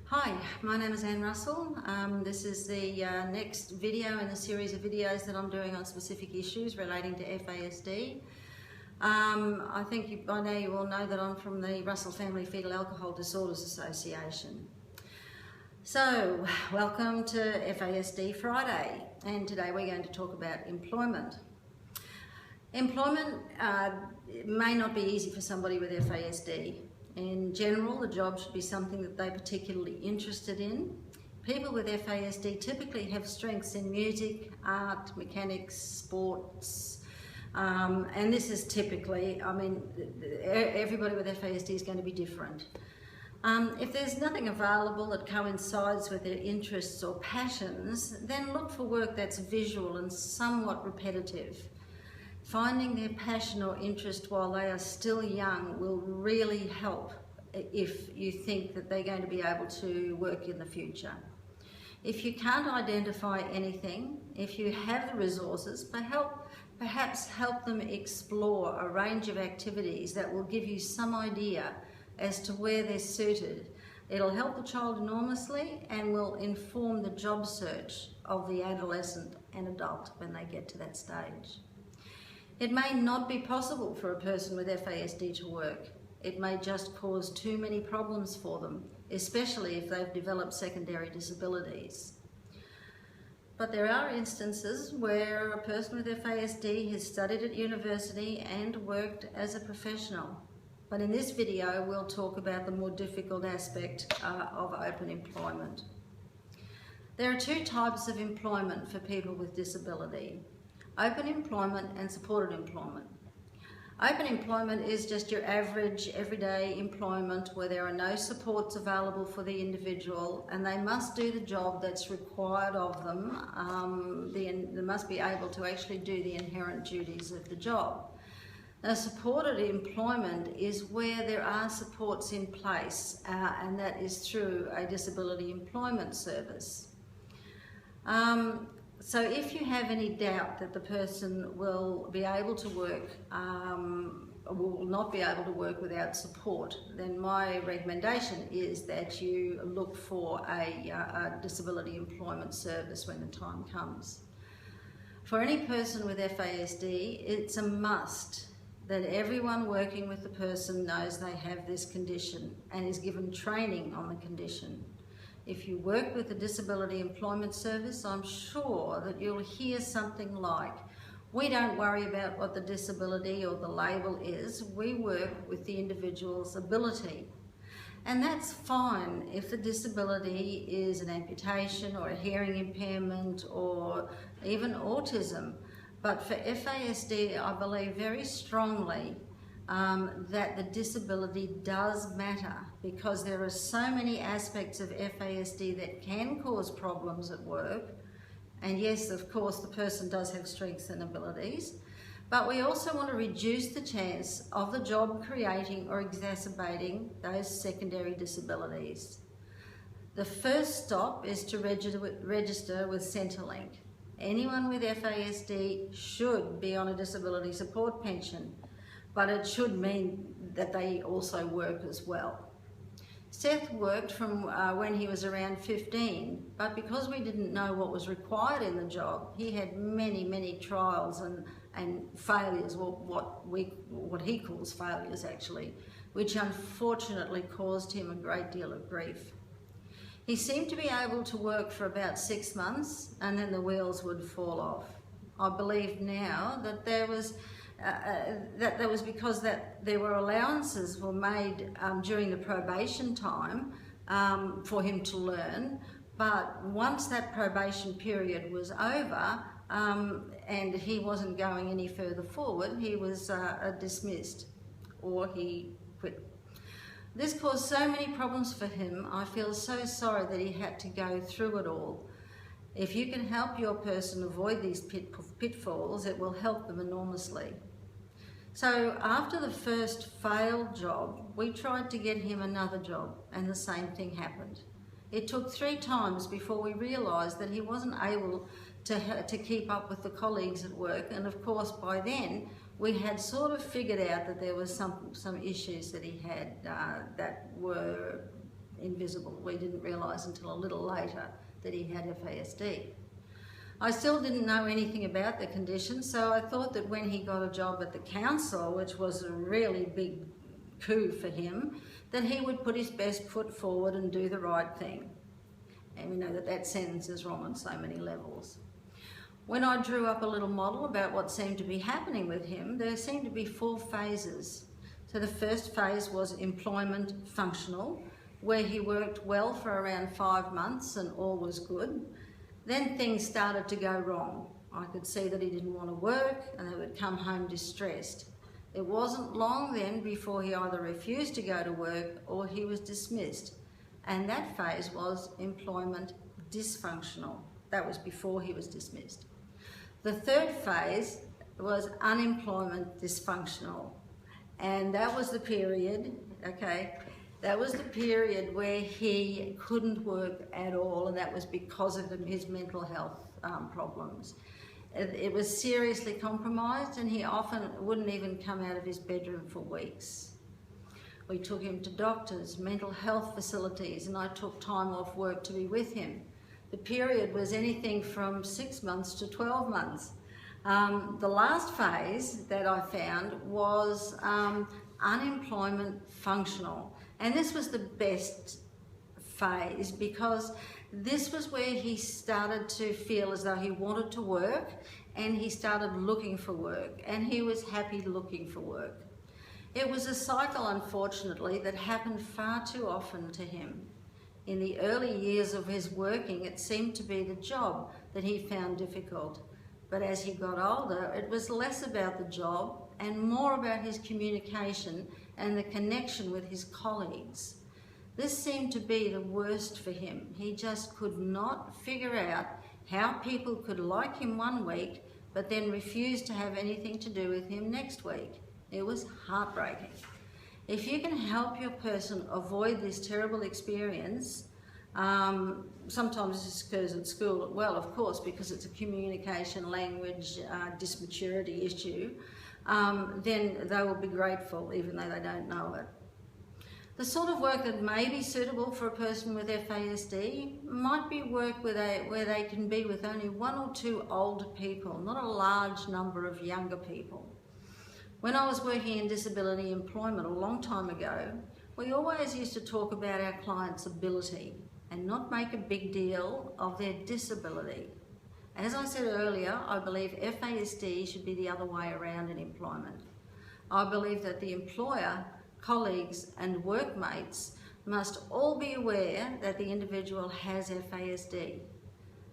Hi, my name is Anne Russell. This is the next video in a series of videos that I'm doing on specific issues relating to FASD. I think by now you all know that I'm from the Russell Family Fetal Alcohol Disorders Association. So, welcome to FASD Friday, and today we're going to talk about employment. Employment may not be easy for somebody with FASD. In general, the job should be something that they're particularly interested in. People with FASD typically have strengths in music, art, mechanics, sports, and this is typically, everybody with FASD is going to be different. If there's nothing available that coincides with their interests or passions, then look for work that's visual and somewhat repetitive. Finding their passion or interest while they are still young will really help if you think that they're going to be able to work in the future. If you can't identify anything, if you have the resources, perhaps help them explore a range of activities that will give you some idea as to where they're suited. It'll help the child enormously and will inform the job search of the adolescent and adult when they get to that stage. It may not be possible for a person with FASD to work. It may just cause too many problems for them, especially if they've developed secondary disabilities. But there are instances where a person with FASD has studied at university and worked as a professional. But in this video, we'll talk about the more difficult aspect of open employment. There are two types of employment for people with disability: open employment and supported employment. Open employment is just your average everyday employment where there are no supports available for the individual and they must do the job that's required of them. They must be able to actually do the inherent duties of the job. Now, supported employment is where there are supports in place and that is through a disability employment service. So if you have any doubt that the person will be able to work, will not be able to work without support, then my recommendation is that you look for a disability employment service when the time comes. For any person with FASD, it's a must that everyone working with the person knows they have this condition and is given training on the condition. If you work with the Disability Employment Service, I'm sure that you'll hear something like, "We don't worry about what the disability or the label is, we work with the individual's ability." And that's fine if the disability is an amputation or a hearing impairment or even autism. But for FASD, I believe very strongly that the disability does matter, because there are so many aspects of FASD that can cause problems at work. And yes, of course, the person does have strengths and abilities, but we also want to reduce the chance of the job creating or exacerbating those secondary disabilities. The first stop is to register with Centrelink. Anyone with FASD should be on a disability support pension, but it should mean that they also work as well. Seth worked from when he was around 15, but because we didn't know what was required in the job, he had many trials and failures, what he calls failures actually, which unfortunately caused him a great deal of grief. He seemed to be able to work for about 6 months and then the wheels would fall off. I believe now that that was because there were allowances were made during the probation time for him to learn, but once that probation period was over and he wasn't going any further forward, he was dismissed or he quit. This caused so many problems for him. I feel so sorry that he had to go through it all. If you can help your person avoid these pitfalls, it will help them enormously. So after the first failed job, we tried to get him another job and the same thing happened. It took 3 times before we realised that he wasn't able to keep up with the colleagues at work, and of course by then we had sort of figured out that there was some issues that he had that were invisible. We didn't realise until a little later that he had FASD. I still didn't know anything about the condition, so I thought that when he got a job at the council, which was a really big coup for him, that he would put his best foot forward and do the right thing. And we know that that sentence is wrong on so many levels. When I drew up a little model about what seemed to be happening with him, there seemed to be 4 phases. So the first phase was employment functional, where he worked well for around 5 months and all was good. Then things started to go wrong. I could see that he didn't want to work and he would come home distressed. It wasn't long then before he either refused to go to work or he was dismissed. And that phase was employment dysfunctional. That was before he was dismissed. The third phase was unemployment dysfunctional. And that was the period, that was the period where he couldn't work at all, and that was because of his mental health problems. It was seriously compromised, and he often wouldn't even come out of his bedroom for weeks. We took him to doctors, mental health facilities, and I took time off work to be with him. The period was anything from 6 months to 12 months. The last phase that I found was unemployment functional. And this was the best phase because this was where he started to feel as though he wanted to work and he started looking for work and he was happy looking for work. It was a cycle, unfortunately, that happened far too often to him. In the early years of his working, it seemed to be the job that he found difficult. But as he got older, it was less about the job and more about his communication and the connection with his colleagues. This seemed to be the worst for him. He just could not figure out how people could like him one week, but then refuse to have anything to do with him next week. It was heartbreaking. If you can help your person avoid this terrible experience, sometimes this occurs at school, well, of course, because it's a communication, language, dysmaturity issue, then they will be grateful, even though they don't know it. The sort of work that may be suitable for a person with FASD might be work where they can be with only 1 or 2 older people, not a large number of younger people. When I was working in disability employment a long time ago, we always used to talk about our clients' ability and not make a big deal of their disability. As I said earlier, I believe FASD should be the other way around in employment. I believe that the employer, colleagues and workmates must all be aware that the individual has FASD.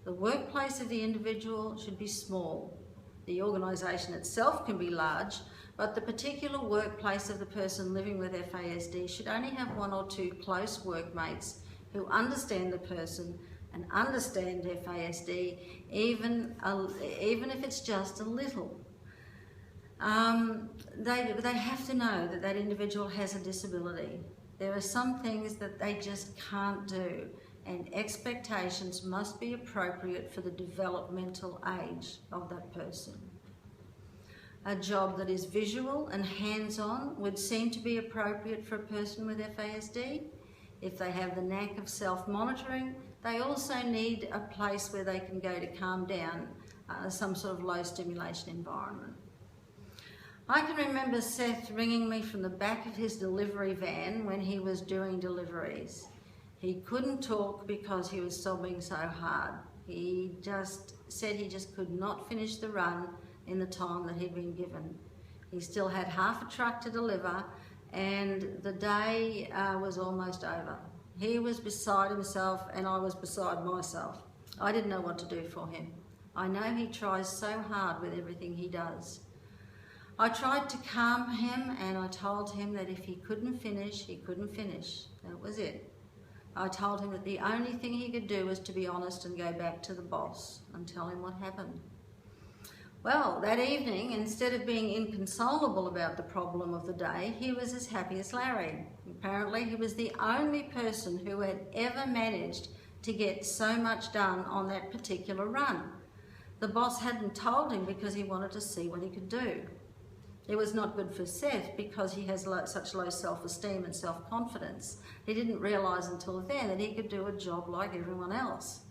The workplace of the individual should be small. The organisation itself can be large, but the particular workplace of the person living with FASD should only have 1 or 2 close workmates who understand the person and understand FASD, even if it's just a little. They have to know that that individual has a disability. There are some things that they just can't do, and expectations must be appropriate for the developmental age of that person. A job that is visual and hands-on would seem to be appropriate for a person with FASD. If they have the knack of self-monitoring, they also need a place where they can go to calm down, some sort of low stimulation environment. I can remember Seth ringing me from the back of his delivery van when he was doing deliveries. He couldn't talk because he was sobbing so hard. He just said he just could not finish the run in the time that he'd been given. He still had half a truck to deliver and the day was almost over. He was beside himself and I was beside myself. I didn't know what to do for him. I know he tries so hard with everything he does. I tried to calm him and I told him that if he couldn't finish, he couldn't finish. That was it. I told him that the only thing he could do was to be honest and go back to the boss and tell him what happened. Well, that evening, instead of being inconsolable about the problem of the day, he was as happy as Larry. Apparently, he was the only person who had ever managed to get so much done on that particular run. The boss hadn't told him because he wanted to see what he could do. It was not good for Seth because he has such low self-esteem and self-confidence. He didn't realise until then that he could do a job like everyone else.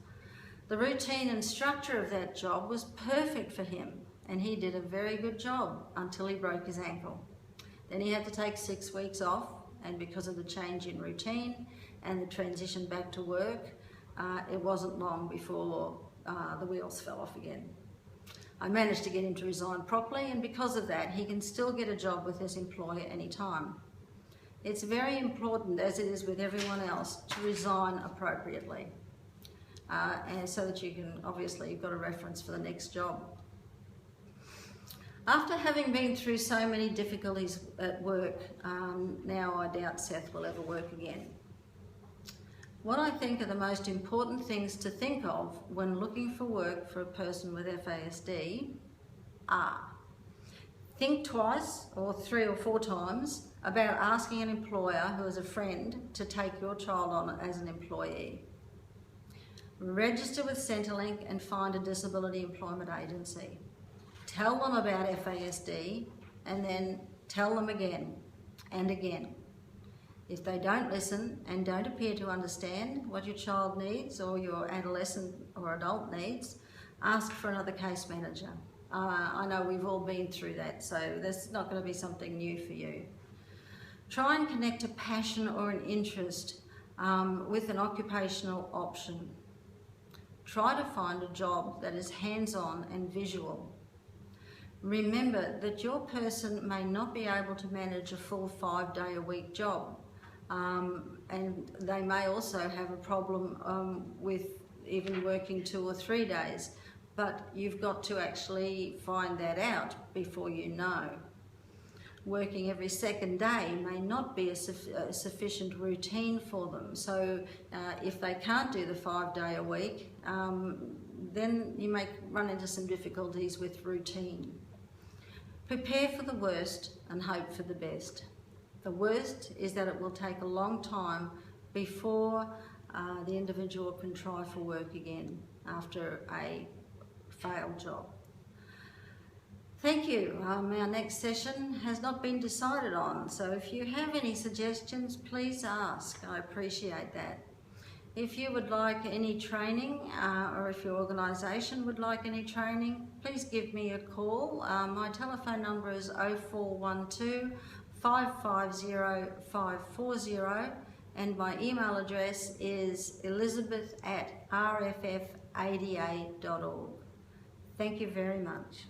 The routine and structure of that job was perfect for him, and he did a very good job until he broke his ankle. Then he had to take 6 weeks off, and because of the change in routine and the transition back to work, it wasn't long before the wheels fell off again. I managed to get him to resign properly, and because of that, he can still get a job with his employer anytime. It's very important, as it is with everyone else, to resign appropriately, and so that you can, obviously, you've got a reference for the next job. After having been through so many difficulties at work, now I doubt Seth will ever work again. What I think are the most important things to think of when looking for work for a person with FASD are: think twice or 3 or 4 times about asking an employer who is a friend to take your child on as an employee. Register with Centrelink and find a disability employment agency. Tell them about FASD and then tell them again and again. If they don't listen and don't appear to understand what your child needs or your adolescent or adult needs, ask for another case manager. I know we've all been through that, so that's not going to be something new for you. Try and connect a passion or an interest with an occupational option. Try to find a job that is hands-on and visual. Remember that your person may not be able to manage a full 5-day-a-week job. And they may also have a problem with even working 2 or 3 days, but you've got to actually find that out before you know. Working every second day may not be a sufficient routine for them, so if they can't do the 5-day-a-week, then you may run into some difficulties with routine. Prepare for the worst and hope for the best. The worst is that it will take a long time before the individual can try for work again after a failed job. Thank you. Our next session has not been decided on, so if you have any suggestions, please ask. I appreciate that. If you would like any training or if your organisation would like any training, please give me a call. My telephone number is 0412 550 540 and my email address is elizabeth@rffada.org. Thank you very much.